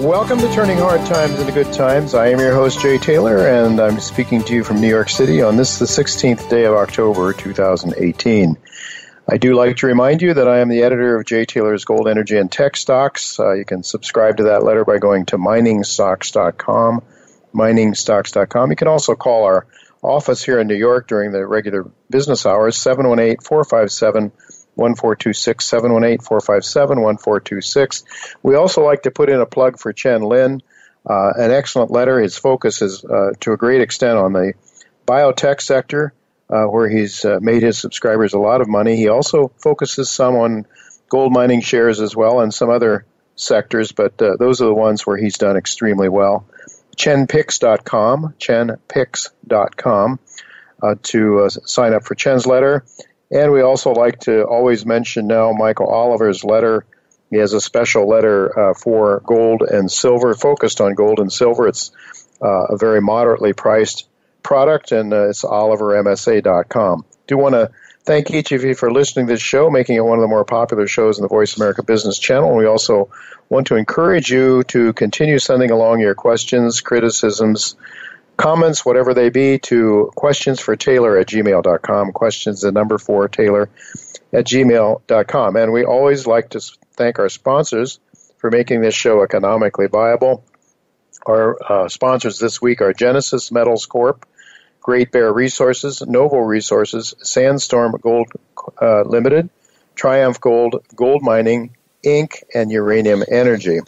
Welcome to Turning Hard Times into Good Times. I am your host, Jay Taylor, and I'm speaking to you from New York City on this, the 16th day of October, 2018. I do like to remind you that I am the editor of Jay Taylor's Gold, Energy, and Tech Stocks. You can subscribe to that letter by going to miningstocks.com, miningstocks.com. You can also call our office here in New York during the regular business hours, 718-457-1426, 718-457-1426. We also like to put in a plug for Chen Lin, an excellent letter. His focus is to a great extent on the biotech sector, where he's made his subscribers a lot of money. He also focuses some on gold mining shares as well and some other sectors, but those are the ones where he's done extremely well. ChenPicks.com, ChenPicks.com, to sign up for Chen's letter. And we also like to always mention now Michael Oliver's letter. He has a special letter for gold and silver, focused on gold and silver. It's a very moderately priced product, and it's olivermsa.com. Do want to thank each of you for listening to this show, making it one of the more popular shows in the Voice America Business Channel. We also want to encourage you to continue sending along your questions, criticisms, comments, whatever they be, to questionsfortaylor@gmail.com, questions, the number 4, Taylor@gmail.com. And we always like to thank our sponsors for making this show economically viable. Our sponsors this week are Genesis Metals Corp., Great Bear Resources, Novo Resources, Sandstorm Gold Limited, Triumph Gold, Gold Mining, Inc., and Uranium Energy.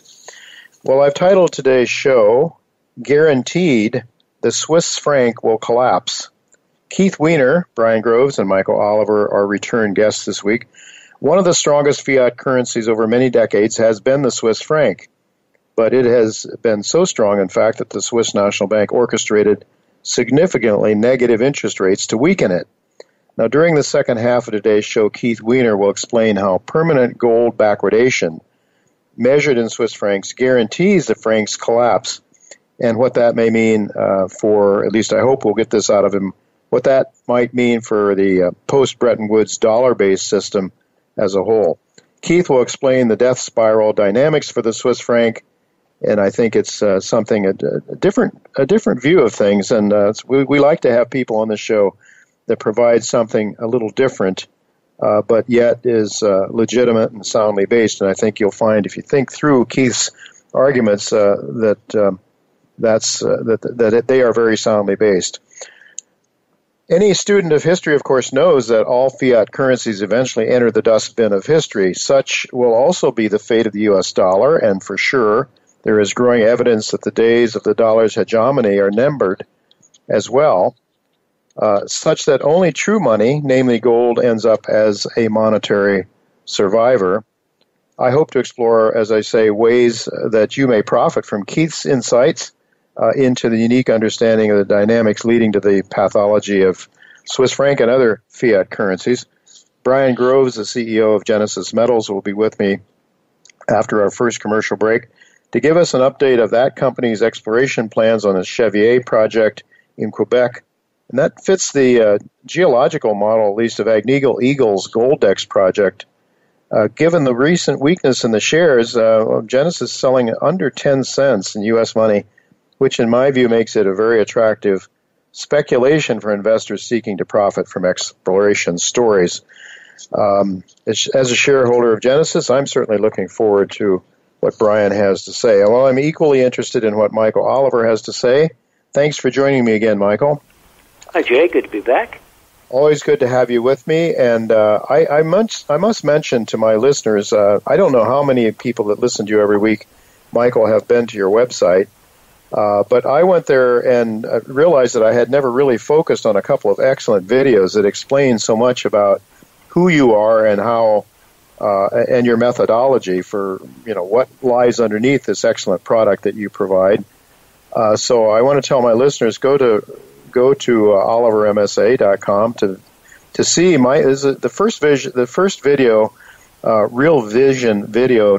Well, I've titled today's show, Guaranteed the Swiss franc Will Collapse. Keith Weiner, Brian Groves, and Michael Oliver are return guests this week. One of the strongest fiat currencies over many decades has been the Swiss franc, but it has been so strong, in fact, that the Swiss National Bank orchestrated significantly negative interest rates to weaken it. Now, during the second half of today's show, Keith Weiner will explain how permanent gold backwardation, measured in Swiss francs, guarantees the franc's collapse, and what that may mean for, at least I hope we'll get this out of him, what that might mean for the post-Bretton Woods dollar-based system as a whole. Keith will explain the death spiral dynamics for the Swiss franc, and I think it's something, a different view of things, and we like to have people on the show that provide something a little different, but yet is legitimate and soundly based, and I think you'll find, if you think through Keith's arguments, that they are very soundly based. Any student of history, of course, knows that all fiat currencies eventually enter the dustbin of history. Such will also be the fate of the U.S. dollar, and for sure, there is growing evidence that the days of the dollar's hegemony are numbered as well, such that only true money, namely gold, ends up as a monetary survivor. I hope to explore, as I say, ways that you may profit from Keith's insights into the unique understanding of the dynamics leading to the pathology of Swiss franc and other fiat currencies. Brian Groves, the CEO of Genesis Metals, will be with me after our first commercial break to give us an update of that company's exploration plans on the Chevier project in Quebec. And that fits the geological model, at least, of Agnico Eagle's Goldex project. Given the recent weakness in the shares, Genesis is selling under 10 cents in U.S. money, which in my view makes it a very attractive speculation for investors seeking to profit from exploration stories. As a shareholder of Genesis, I'm certainly looking forward to what Brian has to say. Well, I'm equally interested in what Michael Oliver has to say. Thanks for joining me again, Michael. Hi, Jay. Good to be back. Always good to have you with me. And I must mention to my listeners, I don't know how many people that listen to you every week, Michael, have been to your website. But I went there and realized that I had never really focused on a couple of excellent videos that explain so much about who you are and how and your methodology for what lies underneath this excellent product that you provide. So I want to tell my listeners, go to olivermsa.com to see the first video. Real Vision video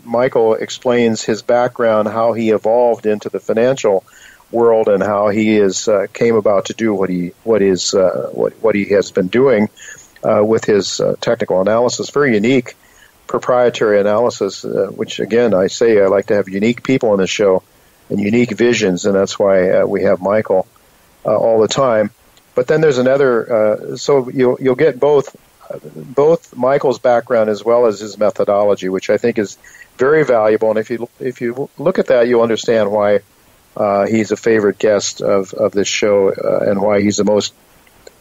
Michael explains his background, how he evolved into the financial world, and how he came about to do what he has been doing with his technical analysis. Very unique. proprietary analysis, which, again, I say I like to have unique people on the show and unique visions, and that's why we have Michael all the time. But then there's another, so you'll get both Michael's background as well as his methodology, which I think is very valuable. And if you look at that, you'll understand why he's a favorite guest of this show and why he's the most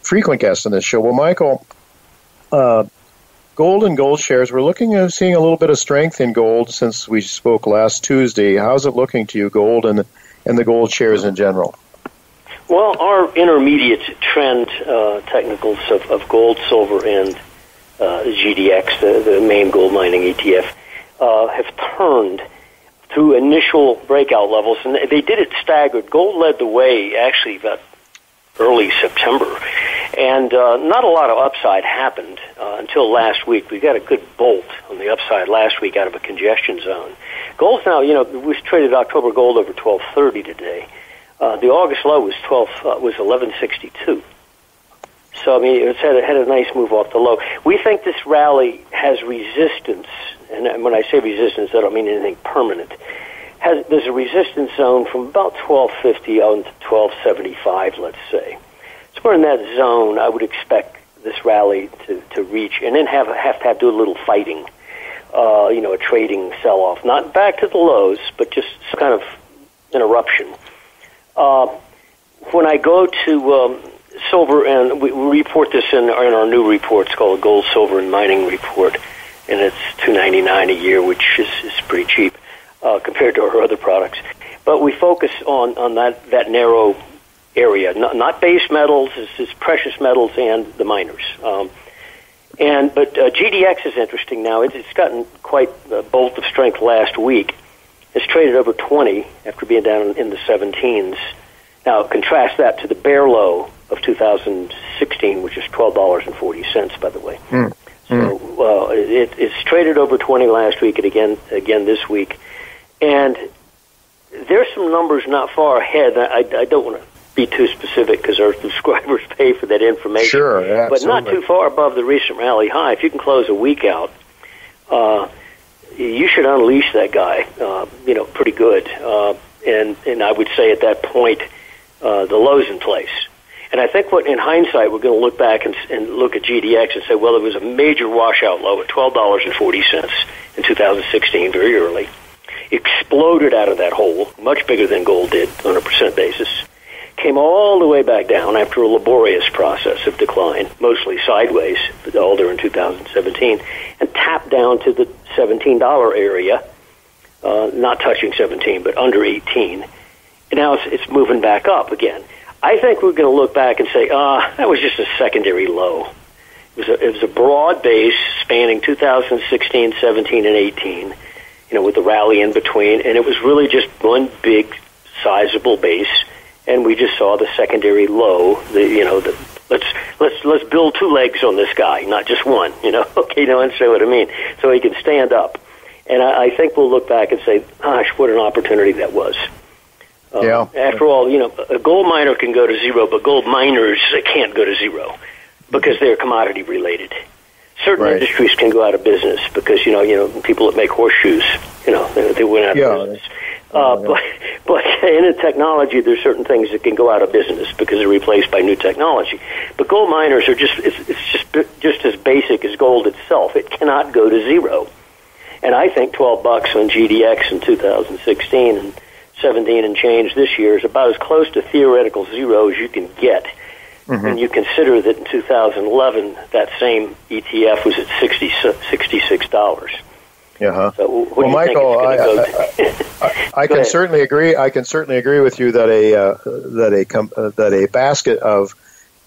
frequent guest on this show. Well, Michael, gold and gold shares, we're seeing a little bit of strength in gold since we spoke last Tuesday. How's it looking to you, gold and the gold shares in general? Well, our intermediate trend technicals of gold, silver, and GDX, the main gold mining ETF, have turned through initial breakout levels, and they did it staggered. Gold led the way actually about early September, and not a lot of upside happened until last week. We got a good bolt on the upside last week out of a congestion zone. Gold's now, we traded October gold over 1230 today. The August low was 1162. So I mean, it's had a nice move off the low. We think this rally has resistance, and when I say resistance, I don't mean anything permanent. There's a resistance zone from about 1250 on to 1275, let's say. Somewhere in that zone, I would expect this rally to reach, and then have to do a little fighting, a trading sell-off, not back to the lows, but just kind of an eruption. When I go to silver, and we report this in our new report, it's called Gold, Silver, and Mining Report, and it's $2.99 a year, which is pretty cheap compared to our other products. But we focus on that narrow area, not base metals, it's precious metals and the miners. But GDX is interesting now. It's gotten quite a bolt of strength last week. It's traded over 20 after being down in the 17s. Now, contrast that to the bear low of 2016, which is $12.40, by the way. So it's traded over 20 last week and again this week. And there's some numbers not far ahead. I don't want to be too specific because our subscribers pay for that information. Sure, yeah, but not too far above the recent rally high. If you can close a week out, you should unleash that guy, pretty good. And I would say at that point, the low's in place. And I think in hindsight, we're going to look back and look at GDX and say, well, it was a major washout low at $12.40 in 2016, very early. Exploded out of that hole, much bigger than gold did on a percent basis. Came all the way back down after a laborious process of decline, mostly sideways, all during 2017, and tapped down to the $17 area, not touching 17, but under 18. And now it's moving back up again. I think we're going to look back and say, that was just a secondary low. It was a broad base spanning 2016, 17, and 18, with the rally in between, and it was really just one big, sizable base, and we just saw the secondary low. Let's build two legs on this guy, not just one. Understand what I mean? So he can stand up, and I think we'll look back and say, gosh, what an opportunity that was. After all, a gold miner can go to zero, but gold miners can't go to zero because they're commodity related. Certain industries can go out of business because people that make horseshoes, they went out of business. But in technology, there's certain things that can go out of business because they're replaced by new technology. But gold miners are just as basic as gold itself. It cannot go to zero. And I think $12 on GDX in 2016 and 17 and change this year is about as close to theoretical zero as you can get. When you consider that in 2011, that same ETF was at $66. So what do you Michael, I can certainly agree. I can certainly agree with you that a basket of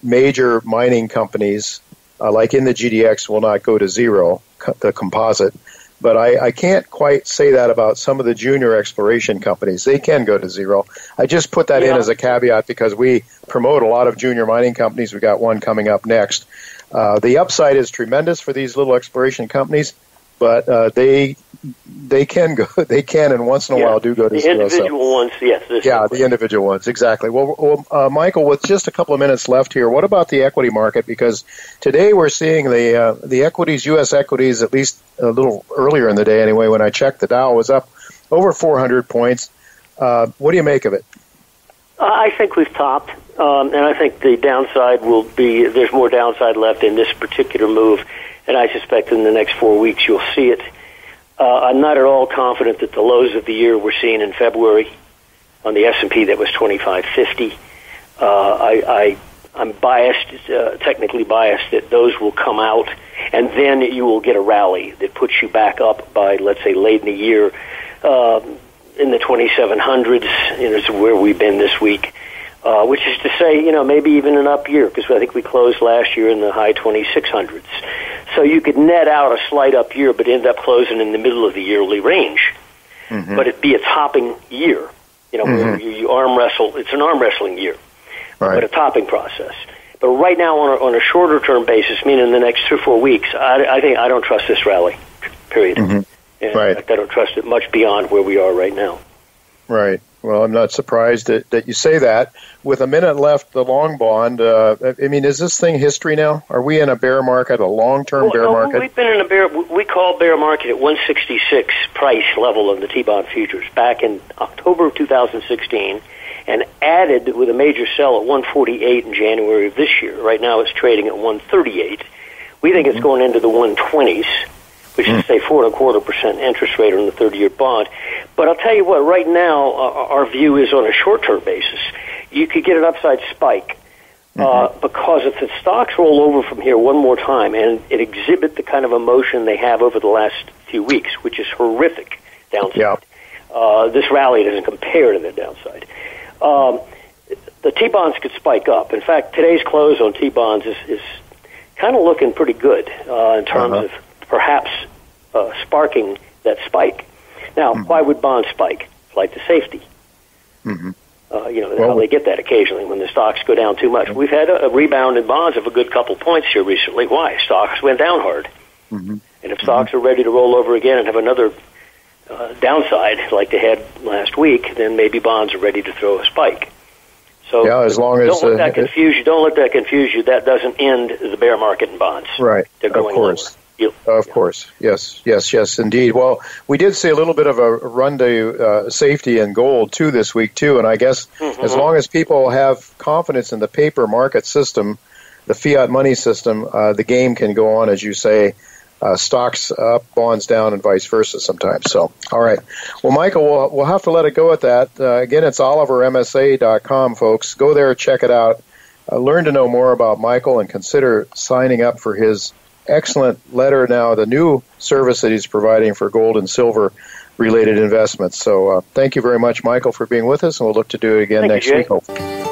major mining companies, like in the GDX, will not go to zero, the composite. But I can't quite say that about some of the junior exploration companies. They can go to zero. I just put that in as a caveat because we promote a lot of junior mining companies. We've got one coming up next. The upside is tremendous for these little exploration companies. but they can go. They can, and once in a while do go to zero. The individual ones, yes. The individual ones, exactly. Well, Michael, with just a couple of minutes left here, what about the equity market? Because today we're seeing the equities, U.S. equities, at least a little earlier in the day anyway, when I checked, the Dow was up over 400 points. What do you make of it? I think we've topped, and I think the downside will be, there's more downside left in this particular move, and I suspect in the next 4 weeks you'll see it. I'm not at all confident that the lows of the year we're seeing in February on the S&P that was 2550. I'm biased, technically biased, that those will come out, and then you will get a rally that puts you back up by, let's say, late in the year, in the 2700s, is where we've been this week, which is to say, maybe even an up year, because I think we closed last year in the high 2600s. So you could net out a slight up year, but end up closing in the middle of the yearly range. Mm-hmm. But it'd be a topping year, where you arm wrestle. It's an arm wrestling year, but a topping process. But right now, on a shorter term basis, meaning in the next 3 or 4 weeks, I think I don't trust this rally. Period. Mm-hmm. And in fact, I don't trust it much beyond where we are right now. Right. Well, I'm not surprised that you say that. With a minute left, the long bond, is this thing history now? Are we in a bear market, a long-term bear market? We've been in we call bear market at 166 price level of the T-bond futures back in October of 2016, and added with a major sell at 148 in January of this year. Right now it's trading at 138. We think it's going into the 120s. Which is, say, 4.25% interest rate on the 30-year bond. But I'll tell you what, right now, our view is on a short-term basis. You could get an upside spike because if the stocks roll over from here one more time and it exhibit the kind of emotion they have over the last few weeks, which is horrific downside, this rally doesn't compare to the downside. The T-bonds could spike up. In fact, today's close on T-bonds is kind of looking pretty good in terms of perhaps sparking that spike. Now, why would bonds spike? Flight to safety. They get that occasionally when the stocks go down too much. We've had a rebound in bonds of a good couple points here recently. Why? Stocks went down hard. And if stocks are ready to roll over again and have another downside like they had last week, then maybe bonds are ready to throw a spike. So as long as don't let that confuse you. Don't let that confuse you. That doesn't end the bear market in bonds. Right. They're going of course. lower. Of course. Yes, indeed. Well, we did see a little bit of a run to safety in gold, too, this week, too. And I guess as long as people have confidence in the paper market system, the fiat money system, the game can go on, as you say, stocks up, bonds down, and vice versa sometimes. So, all right. Well, Michael, we'll have to let it go at that. Again, it's OliverMSA.com, folks. Go there, check it out. Learn to know more about Michael and consider signing up for his excellent letter now, the new service that he's providing for gold and silver related investments. So thank you very much, Michael, for being with us, and we'll look to do it again next week, hopefully.